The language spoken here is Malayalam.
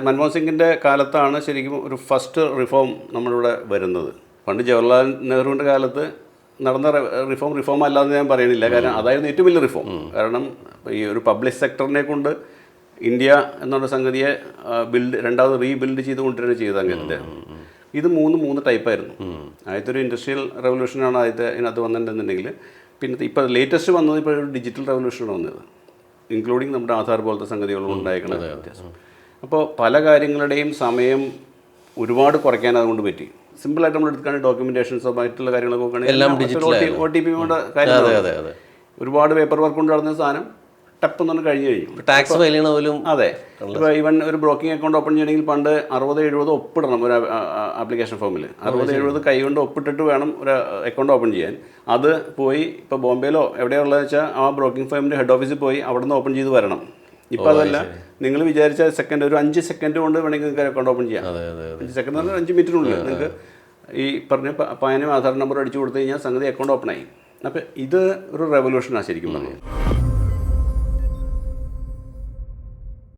മൻമോഹൻ സിംഗിൻ്റെ കാലത്താണ് ശരിക്കും ഒരു ഫസ്റ്റ് റിഫോം നമ്മളിവിടെ വരുന്നത്. പണ്ട് ജവഹർലാൽ നെഹ്റുവിൻ്റെ കാലത്ത് നടന്ന റിഫോം അല്ലാന്ന് ഞാൻ പറയണില്ല. കാരണം അതായിരുന്നു ഏറ്റവും വലിയ റിഫോം. കാരണം ഈ ഒരു പബ്ലിക് സെക്ടറിനെ കൊണ്ട് ഇന്ത്യ എന്നുള്ള സംഗതിയെ രണ്ടാമത് റീബിൽഡ് ചെയ്ത് കൊണ്ടുവരിക ചെയ്ത് അങ്ങനെ. ഇത് മൂന്ന് ടൈപ്പായിരുന്നു. ആദ്യത്തെ ഒരു ഇൻഡസ്ട്രിയൽ റെവല്യൂഷനാണ് ഇതിനകത്ത് വന്നിട്ടുണ്ടെന്നുണ്ടെങ്കിൽ, പിന്നെ ഇപ്പോൾ ലേറ്റസ്റ്റ് വന്നത് ഇപ്പോൾ ഒരു ഡിജിറ്റൽ റെവല്യൂഷനാണ് വന്നത്, ഇൻക്ലൂഡിങ് നമ്മുടെ ആധാർ പോലത്തെ സംഗതികളും ഉണ്ടായിരിക്കണം വ്യത്യാസം. അപ്പോൾ പല കാര്യങ്ങളുടെയും സമയം ഒരുപാട് കുറയ്ക്കാൻ അതുകൊണ്ട് പറ്റി. സിമ്പിളായിട്ട് നമ്മൾ എടുക്കുകയാണെങ്കിൽ ഡോക്യുമെൻറ്റേഷൻസോ മറ്റുള്ള കാര്യങ്ങളൊക്കെ നോക്കുകയാണെങ്കിൽ OTP കാര്യം ഒരുപാട് പേപ്പർ വർക്ക് കൊണ്ട് നടന്ന സാധനം ടപ്പെന്ന് പറഞ്ഞ് കഴിഞ്ഞു. ടാക്സ് ഫയൽ ചെയ്യണ പോലും. അതെ, ഇപ്പോൾ ഈവൻ ഒരു ബ്രോക്കിംഗ് അക്കൗണ്ട് ഓപ്പൺ ചെയ്യണമെങ്കിൽ പണ്ട് 60-70 ഒപ്പിടണം ഒരു ആപ്ലിക്കേഷൻ ഫോമിൽ. 60-70 കൈ കൊണ്ട് ഒപ്പിട്ടിട്ട് വേണം ഒരു അക്കൗണ്ട് ഓപ്പൺ ചെയ്യാൻ. അത് പോയി ഇപ്പോൾ ബോംബെയിലോ എവിടെയുള്ളതെന്ന് വെച്ചാൽ ആ ബ്രോക്കിംഗ് ഫേമിൻ്റെ ഹെഡ് ഓഫീസിൽ പോയി അവിടെ നിന്ന് ഓപ്പൺ ചെയ്ത് വരണം. ഇപ്പോൾ അതല്ല, നിങ്ങൾ വിചാരിച്ച ഒരു 5 സെക്കൻഡ് കൊണ്ട് വേണമെങ്കിൽ നിങ്ങൾക്ക് അക്കൗണ്ട് ഓപ്പൺ ചെയ്യാം. 5 സെക്കൻഡ് എന്ന് പറഞ്ഞാൽ 5 മിനിറ്റിനുള്ളിൽ നിങ്ങൾക്ക് ഈ പറഞ്ഞ പാനും ആധാർ നമ്പർ അടിച്ചു കൊടുത്തു കഴിഞ്ഞാൽ സംഗതി അക്കൗണ്ട് ഓപ്പൺ ആയി. അപ്പോൾ ഇത് ഒരു റെവല്യൂഷനാണ് ശരിക്കും പറഞ്ഞത്.